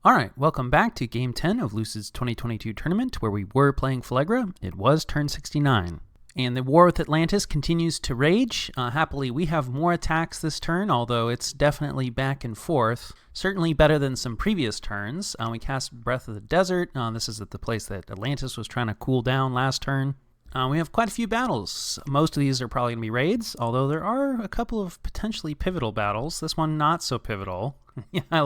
Alright, welcome back to Game 10 of Lucid's 2022 tournament, where we were playing Phlegra. It was turn 69. And the war with Atlantis continues to rage. Happily, we have more attacks this turn, although it's definitely back and forth. Certainly better than some previous turns. We cast Breath of the Desert. This is at the place that Atlantis was trying to cool down last turn. We have quite a few battles. Most of these are probably going to be raids, although there are a couple of potentially pivotal battles. This one not so pivotal. Yeah, I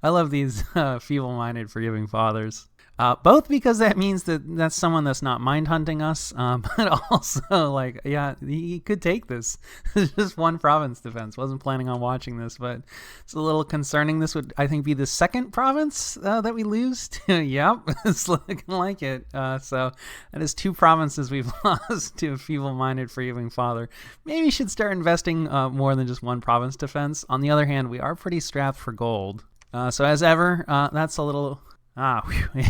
love these feeble-minded forgiving fathers. Both because that means that that's someone that's not mind hunting us, but also like, yeah, he could take this. It's just one province defense. Wasn't planning on watching this, but it's a little concerning. This would, I think, be the second province that we lose to. Yep, it's looking like it. So that is two provinces we've lost to a feeble-minded forgiving father. Maybe should start investing more than just one province defense. On the other hand, we are pretty strapped for gold. So as ever, that's a little...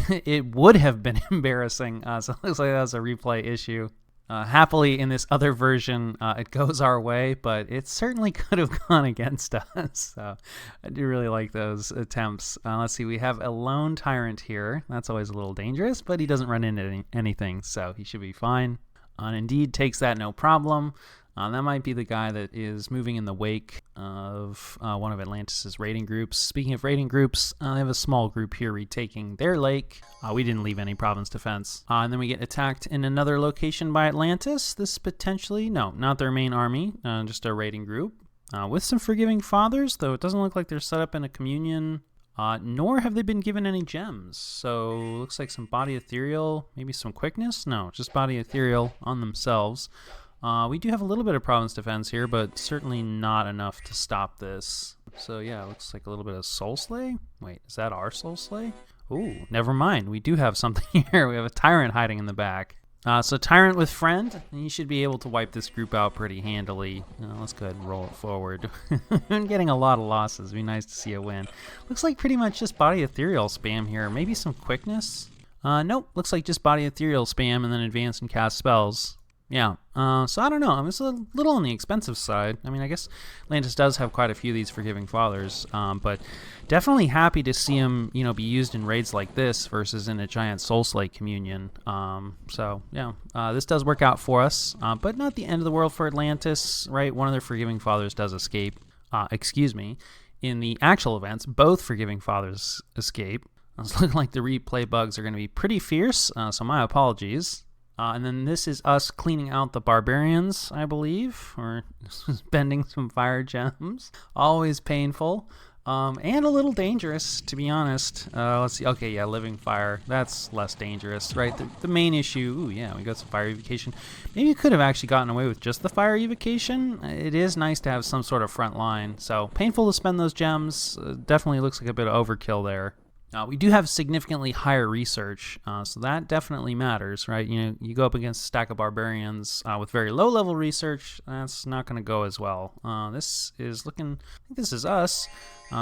it would have been embarrassing, so it looks like that was a replay issue. Happily, in this other version, it goes our way, but it certainly could have gone against us, so I do really like those attempts. Let's see, we have a lone tyrant here. That's always a little dangerous, but he doesn't run into anything, so he should be fine. Indeed takes that no problem. That might be the guy that is moving in the wake of one of Atlantis' raiding groups. Speaking of raiding groups, they have a small group here retaking their lake. We didn't leave any province defense. And then we get attacked in another location by Atlantis. This potentially, no, not their main army, just a raiding group. With some forgiving fathers, though it doesn't look like they're set up in a communion, nor have they been given any gems. So looks like some body ethereal, maybe some quickness? No, just body ethereal on themselves. We do have a little bit of province defense here, but certainly not enough to stop this. So yeah, looks like a little bit of Soul Slay. Wait, is that our Soul Slay? Ooh, never mind. We do have something here. We have a Tyrant hiding in the back. So Tyrant with Friend, and you should be able to wipe this group out pretty handily. Let's go ahead and roll it forward. We've been getting a lot of losses. It'd be nice to see a win. Looks like pretty much just body ethereal spam here. Maybe some quickness? Nope, looks like just body ethereal spam and then advance and cast spells. Yeah, so I don't know. It's a little on the expensive side. I mean, I guess Atlantis does have quite a few of these forgiving fathers, but definitely happy to see them, be used in raids like this versus in a giant Soul Slay communion. So yeah, this does work out for us, but not the end of the world for Atlantis, right? One of their forgiving fathers does escape. In the actual events, both forgiving fathers escape. It's looking like the replay bugs are going to be pretty fierce, so my apologies. And then this is us cleaning out the barbarians, I believe, or spending some fire gems. Always painful, and a little dangerous, to be honest. Let's see. Okay, yeah, living fire. That's less dangerous, right? The main issue. Ooh, yeah, we got some fire evocation. Maybe you could have actually gotten away with just the fire evocation. It is nice to have some sort of front line. So painful to spend those gems. Definitely looks like a bit of overkill there. We do have significantly higher research, so that definitely matters, right? You go up against a stack of barbarians with very low level research, that's not going to go as well. This is looking, I think this is us.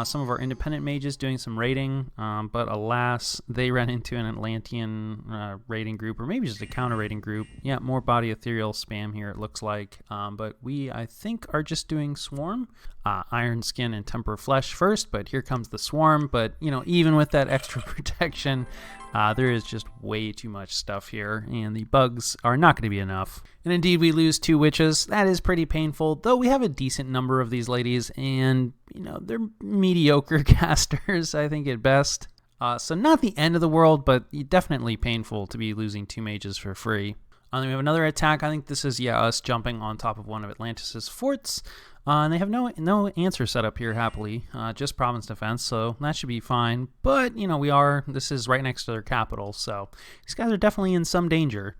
Some of our independent mages doing some raiding, but alas, they ran into an Atlantean raiding group, or maybe just a counter raiding group. Yeah, more body ethereal spam here, it looks like. But we, I think, are just doing Swarm. Iron Skin and Temper Flesh first, but here comes the Swarm. But, even with that extra protection, there is just way too much stuff here, and the bugs are not going to be enough. And indeed, we lose 2 witches. That is pretty painful, though we have a decent number of these ladies, and, they're mediocre casters, I think, at best. So not the end of the world, but definitely painful to be losing 2 mages for free. Then we have another attack. I think this is, us jumping on top of one of Atlantis' forts. And they have no answer set up here, happily, just province defense, so that should be fine. But, this is right next to their capital, so these guys are definitely in some danger.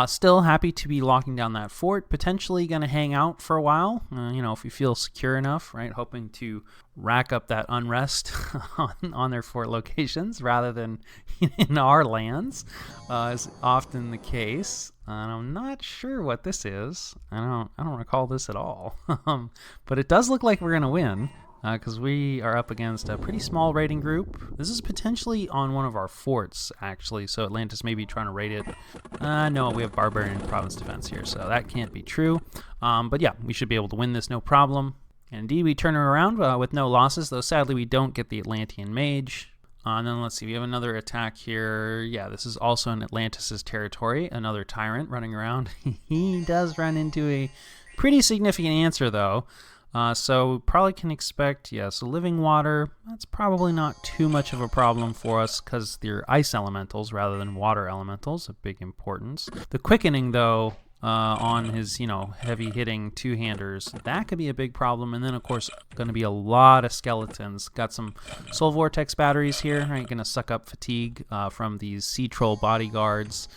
Still happy to be locking down that fort, potentially going to hang out for a while, if we feel secure enough, right? Hoping to rack up that unrest on their fort locations rather than in our lands, is often the case. And I'm not sure what this is. I don't recall this at all. But it does look like we're going to win. Because we are up against a pretty small raiding group. This is potentially on one of our forts, actually, so Atlantis may be trying to raid it. No, we have Barbarian Province Defense here, so that can't be true. But yeah, we should be able to win this, no problem. And indeed, we turn it around with no losses, though sadly we don't get the Atlantean Mage. And then let's see, we have another attack here. Yeah, this is also in Atlantis' territory. Another tyrant running around. He does run into a pretty significant answer, though. So we probably can expect, yeah, so living water, that's probably not too much of a problem for us because they're ice elementals rather than water elementals, a big importance. The quickening, though, on his, heavy hitting two-handers, that could be a big problem. And then, of course, going to be a lot of skeletons. Got some soul vortex batteries here, right? Going to suck up fatigue from these sea troll bodyguards.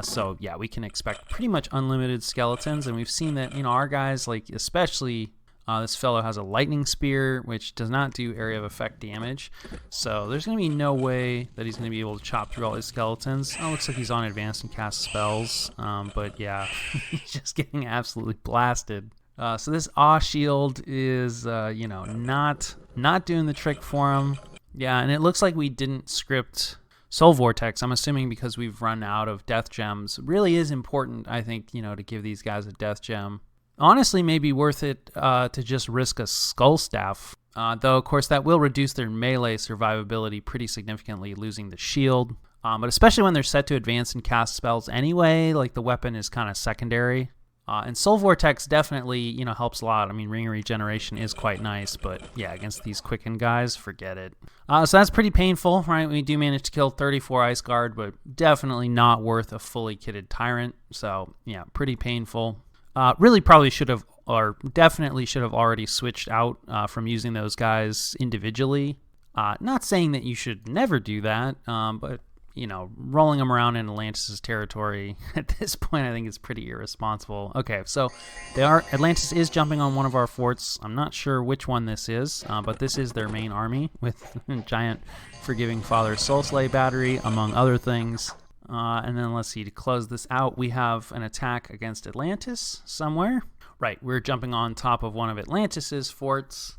So yeah, we can expect pretty much unlimited skeletons. And we've seen that, our guys, like especially this fellow has a lightning spear, which does not do area of effect damage. So there's going to be no way that he's going to be able to chop through all his skeletons. Oh, looks like he's on advanced and cast spells. But yeah, he's just getting absolutely blasted. So this awe shield is, not doing the trick for him. Yeah, and it looks like we didn't script Soul Vortex. I'm assuming because we've run out of death gems. It really is important, I think, to give these guys a death gem. Honestly, maybe worth it to just risk a Skull Staff, though, of course, that will reduce their melee survivability pretty significantly, losing the shield. But especially when they're set to advance and cast spells anyway, like the weapon is kind of secondary. And Soul Vortex definitely, helps a lot. I mean, ring regeneration is quite nice, but yeah, against these quickened guys, forget it. So that's pretty painful, right? We do manage to kill 34 Ice Guard, but definitely not worth a fully kitted Tyrant. So yeah, pretty painful. Really probably should have, or definitely should have already switched out from using those guys individually. Not saying that you should never do that, but, rolling them around in Atlantis' territory at this point, I think is pretty irresponsible. Okay, so Atlantis is jumping on one of our forts. I'm not sure which one this is, but this is their main army with giant Forgiving Father Soul Slay battery, among other things. And then let's see, to close this out, we have an attack against Atlantis somewhere. Right, we're jumping on top of one of Atlantis's forts.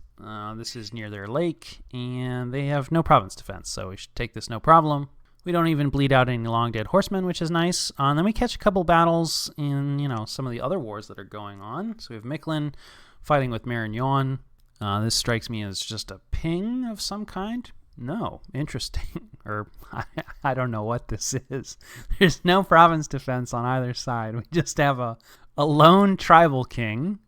This is near their lake, and they have no province defense, so we should take this no problem. We don't even bleed out any long dead horsemen, which is nice. And then we catch a couple battles in, some of the other wars that are going on. So we have Mictlan fighting with Marignon. This strikes me as just a ping of some kind. No, interesting. Or I don't know what this is. There's no province defense on either side. We just have a lone tribal king.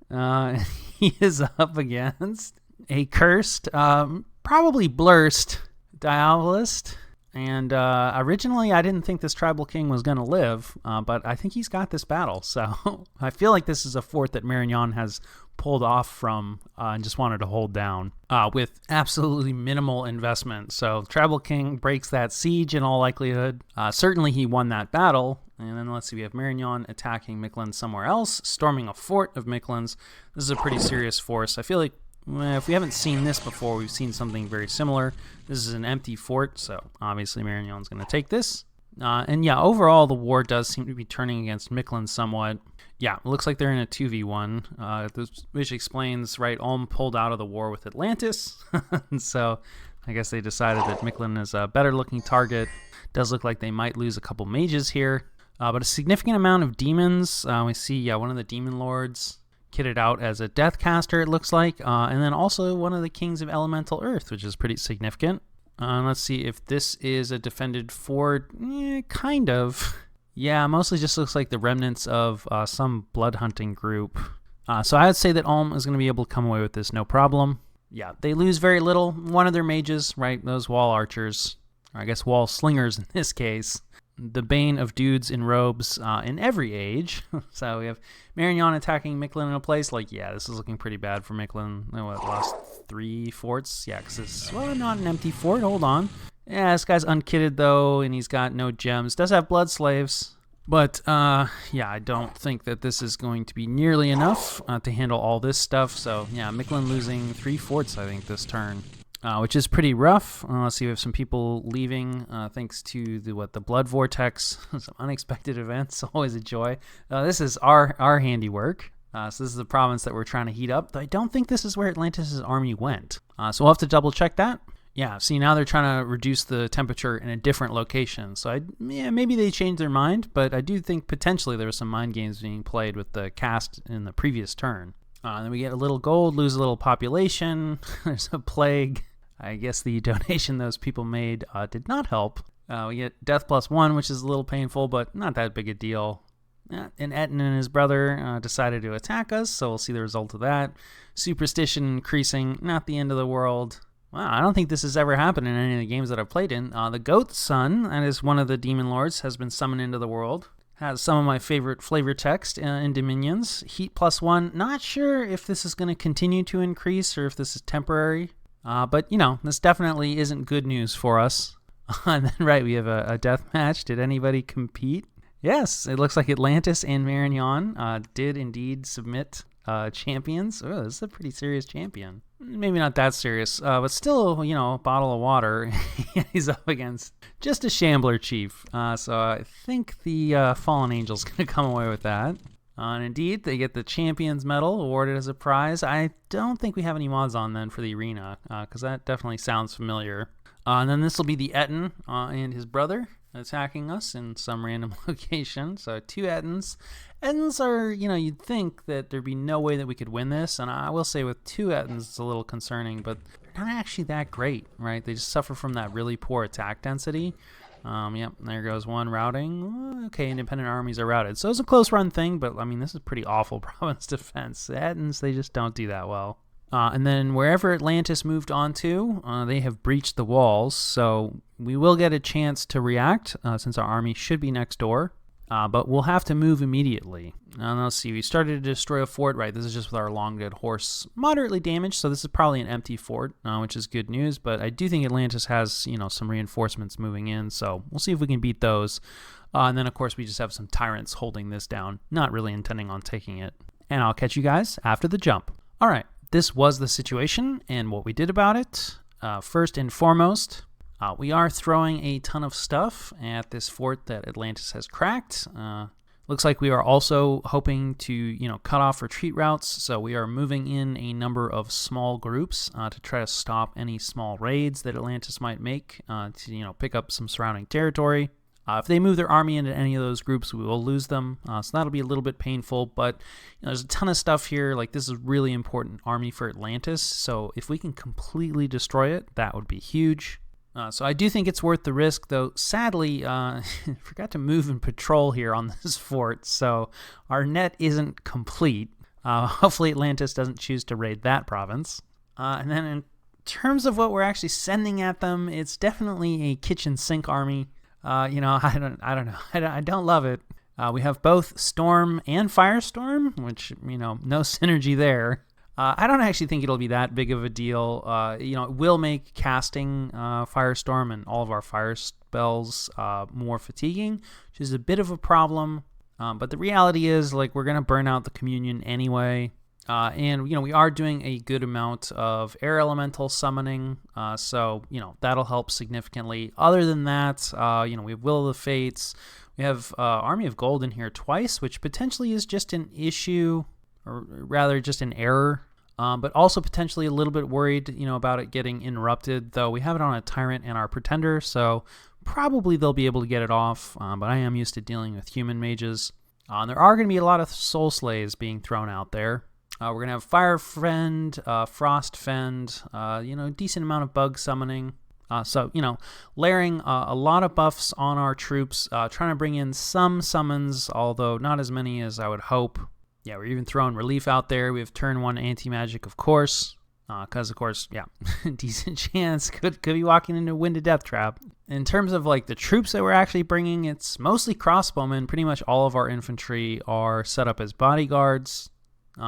He is up against a cursed, probably blurst Diabolist. And originally, I didn't think this tribal king was going to live, but I think he's got this battle. So I feel like this is a fort that Marignon has pulled off from and just wanted to hold down with absolutely minimal investment. So tribal king breaks that siege in all likelihood. Certainly, he won that battle. And then let's see, we have Marignon attacking Mictlan somewhere else, storming a fort of Mictlan's. This is a pretty serious force. I feel like if we haven't seen this before, we've seen something very similar. This is an empty fort, so obviously Marignon's going to take this. And yeah, overall, the war does seem to be turning against Mictlan somewhat. Yeah, it looks like they're in a 2v1, which explains, right, Ulm pulled out of the war with Atlantis. And so I guess they decided that Mictlan is a better-looking target. Does look like they might lose a couple mages here. But a significant amount of demons. We see, one of the demon lords kitted out as a Deathcaster, it looks like, and then also one of the Kings of Elemental Earth, which is pretty significant. Let's see if this is a defended fort. Kind of. Yeah, mostly just looks like the remnants of some blood hunting group. So I would say that Ulm is going to be able to come away with this no problem. Yeah, they lose very little. One of their mages, right, those wall archers, or I guess wall slingers in this case, the bane of dudes in robes in every age. So we have Marignon attacking Mictlan in a place like, yeah, this is looking pretty bad for Mictlan. Lost 3 forts? Yeah, because it's, not an empty fort. Hold on. Yeah, this guy's unkitted, though, and he's got no gems. Does have blood slaves. But, yeah, I don't think that this is going to be nearly enough to handle all this stuff. So, yeah, Mictlan losing 3 forts, I think, this turn. Which is pretty rough. Let's see, we have some people leaving thanks to the Blood Vortex. Some unexpected events, always a joy. This is our handiwork. So this is the province that we're trying to heat up. Though I don't think this is where Atlantis' army went. So we'll have to double check that. Yeah, see, now they're trying to reduce the temperature in a different location. So maybe they changed their mind, but I do think potentially there were some mind games being played with the cast in the previous turn. Then we get a little gold, lose a little population. There's a plague. I guess the donation those people made did not help. We get death +1, which is a little painful, but not that big a deal. And Etten and his brother decided to attack us, so we'll see the result of that. Superstition increasing, not the end of the world. Wow, I don't think this has ever happened in any of the games that I've played in. The Goat Son, that is one of the Demon Lords, has been summoned into the world. Has some of my favorite flavor text in Dominions. Heat +1, not sure if this is going to continue to increase or if this is temporary. But, this definitely isn't good news for us. And then, right, we have a death match. Did anybody compete? Yes, it looks like Atlantis and Marignon did indeed submit champions. Oh, this is a pretty serious champion. Maybe not that serious, but still, a bottle of water he's up against. Just a Shambler Chief. So I think the Fallen Angel's going to come away with that. And indeed, they get the Champions Medal awarded as a prize. I don't think we have any mods on then for the arena, because that definitely sounds familiar. And then this will be the Etten and his brother attacking us in some random location. So 2 Ettens. Ettens are, you'd think that there'd be no way that we could win this. And I will say with 2 Ettens, it's a little concerning, but they're not actually that great, right? They just suffer from that really poor attack density. Yep, there goes one routing. Okay, independent armies are routed. So it's a close run thing, but this is pretty awful province defense. The Ettens, they just don't do that well. And then wherever Atlantis moved on to, they have breached the walls, so we will get a chance to react since our army should be next door, but we'll have to move immediately. Let's see, we started to destroy a fort, right? This is just with our long dead horse moderately damaged, so this is probably an empty fort, which is good news, but I do think Atlantis has, some reinforcements moving in, so we'll see if we can beat those. And then, of course, we just have some tyrants holding this down, not really intending on taking it. And I'll catch you guys after the jump. All right. This was the situation and what we did about it. First and foremost, we are throwing a ton of stuff at this fort that Atlantis has cracked. Looks like we are also hoping to, cut off retreat routes. So we are moving in a number of small groups to try to stop any small raids that Atlantis might make to, pick up some surrounding territory. If they move their army into any of those groups, we will lose them. So that'll be a little bit painful, but there's a ton of stuff here. Like, this is really important army for Atlantis. So if we can completely destroy it, that would be huge. So I do think it's worth the risk, though. Sadly, forgot to move and patrol here on this fort, so our net isn't complete. Hopefully Atlantis doesn't choose to raid that province. And then in terms of what we're actually sending at them, it's definitely a kitchen sink army. I don't know. I don't love it. We have both Storm and Firestorm, which, no synergy there. I don't actually think it'll be that big of a deal. It will make casting Firestorm and all of our fire spells more fatiguing, which is a bit of a problem. But the reality is, we're going to burn out the Communion anyway. And we are doing a good amount of air elemental summoning, so that'll help significantly. Other than that, we have Will of the Fates. We have Army of Gold in here twice, which potentially is just an issue, or rather just an error. But also potentially a little bit worried, about it getting interrupted. Though we have it on a Tyrant and our Pretender, so probably they'll be able to get it off. But I am used to dealing with human mages. There are going to be a lot of Soul Slays being thrown out there. We're going to have Fire Friend, Frost Fend, decent amount of bug summoning. So, layering a lot of buffs on our troops, trying to bring in some summons, although not as many as I would hope. Yeah, we're even throwing Relief out there. We have turn 1 anti-magic, of course, because, of course, yeah, decent chance. Could be walking into a Wind of Death trap. In terms of, the troops that we're actually bringing, it's mostly crossbowmen. Pretty much all of our infantry are set up as bodyguards.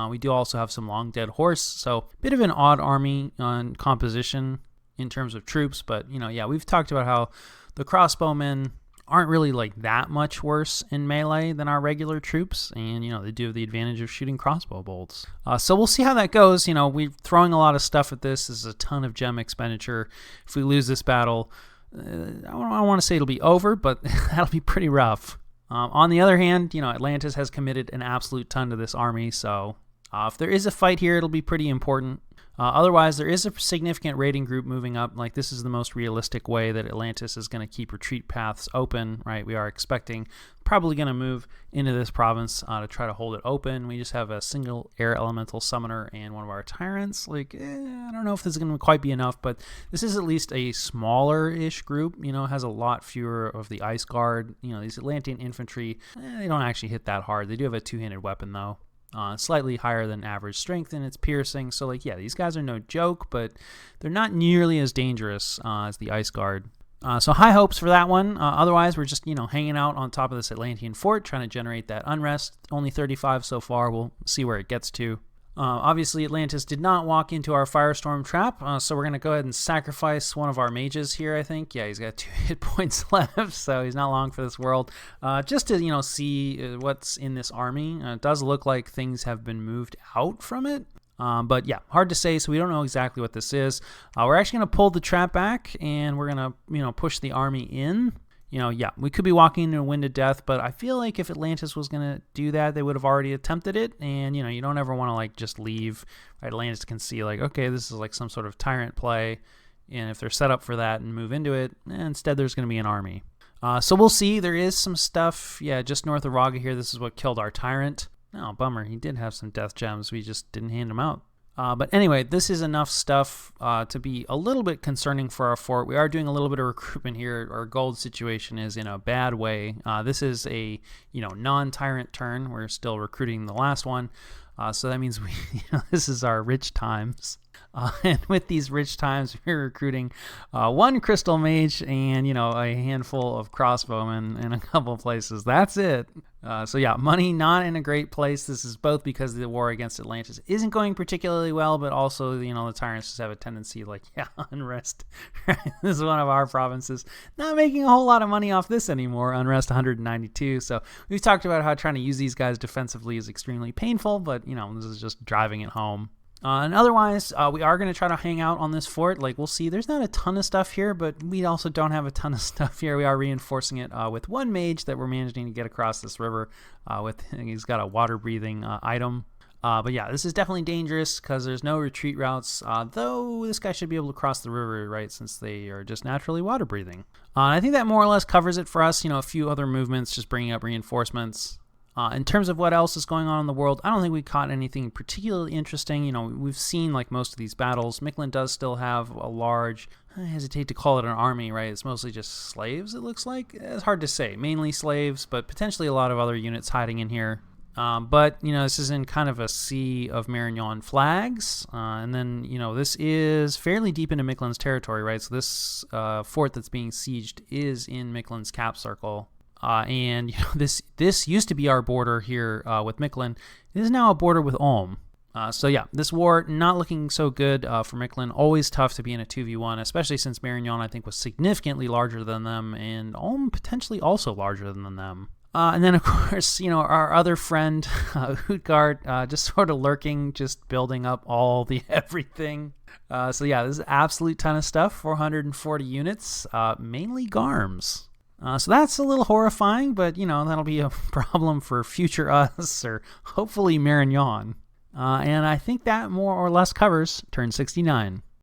We do also have some long dead horse, so a bit of an odd army composition in terms of troops, but we've talked about how the crossbowmen aren't really that much worse in melee than our regular troops, and they do have the advantage of shooting crossbow bolts. So we'll see how that goes. We're throwing a lot of stuff at this. This is a ton of gem expenditure. If we lose this battle, I don't want to say it'll be over, but that'll be pretty rough. On the other hand, Atlantis has committed an absolute ton to this army, so if there is a fight here, it'll be pretty important. Otherwise, there is a significant raiding group moving up. This is the most realistic way that Atlantis is going to keep retreat paths open, right? We are expecting probably going to move into this province to try to hold it open. We just have a single air elemental summoner and one of our tyrants. I don't know if this is going to quite be enough, but this is at least a smaller-ish group. Has a lot fewer of the ice guard. These Atlantean infantry, they don't actually hit that hard. They do have a two-handed weapon, though. Slightly higher than average strength in its piercing. So, these guys are no joke, but they're not nearly as dangerous as the ice guard. So high hopes for that one. Otherwise, we're just, hanging out on top of this Atlantean fort, trying to generate that unrest. Only 35 so far. We'll see where it gets to. Obviously, Atlantis did not walk into our firestorm trap, so we're going to go ahead and sacrifice one of our mages here, I think. Yeah, he's got 2 hit points left, so he's not long for this world. Just to, see what's in this army. It does look like things have been moved out from it. But yeah, hard to say, so we don't know exactly what this is. We're actually going to pull the trap back, and we're going to, push the army in. We could be walking into a wind of death, but I feel like if Atlantis was going to do that, they would have already attempted it. And, you don't ever want to, just leave. Right? Atlantis can see, okay, this is some sort of tyrant play. And if they're set up for that and move into it, instead there's going to be an army. So we'll see. There is some stuff, just north of Raga here. This is what killed our tyrant. Oh, bummer. He did have some death gems. We just didn't hand them out. But anyway, this is enough stuff to be a little bit concerning for our fort. We are doing a little bit of recruitment here. Our gold situation is in a bad way. This is a non-tyrant turn. We're still recruiting the last one. So that means this is our rich times. And with these rich times, we're recruiting 1 crystal mage and, a handful of crossbowmen in a couple places. That's it. So yeah, money not in a great place. This is both because the war against Atlantis isn't going particularly well, but also, the tyrants just have a tendency unrest. This is one of our provinces. Not making a whole lot of money off this anymore. Unrest 192. So we've talked about how trying to use these guys defensively is extremely painful, but, this is just driving it home. And otherwise, we are going to try to hang out on this fort. We'll see. There's not a ton of stuff here, but we also don't have a ton of stuff here. We are reinforcing it with 1 mage that we're managing to get across this river. He's got a water-breathing item. But yeah, this is definitely dangerous because there's no retreat routes, though this guy should be able to cross the river, right, since they are just naturally water-breathing. I think that more or less covers it for us. A few other movements, just bringing up reinforcements. In terms of what else is going on in the world, I don't think we caught anything particularly interesting. We've seen most of these battles. Mictlan does still have a large, I hesitate to call it an army, right? It's mostly just slaves, it looks like. It's hard to say. Mainly slaves, but potentially a lot of other units hiding in here. But, this is in kind of a sea of Marignon flags. And then, this is fairly deep into Mictlan's territory, right? So this fort that's being sieged is in Mictlan's cap circle. And this used to be our border here with Mictlan. It is now a border with Ulm. So yeah, this war not looking so good for Mictlan. Always tough to be in a 2v1, especially since Marignon, I think, was significantly larger than them, and Ulm potentially also larger than them. And then, of course, our other friend, Utgard, just sort of lurking, just building up all the everything. So yeah, this is an absolute ton of stuff, 440 units, mainly Garms. So that's a little horrifying, but, that'll be a problem for future us, or hopefully Marignon. And I think that more or less covers turn 69.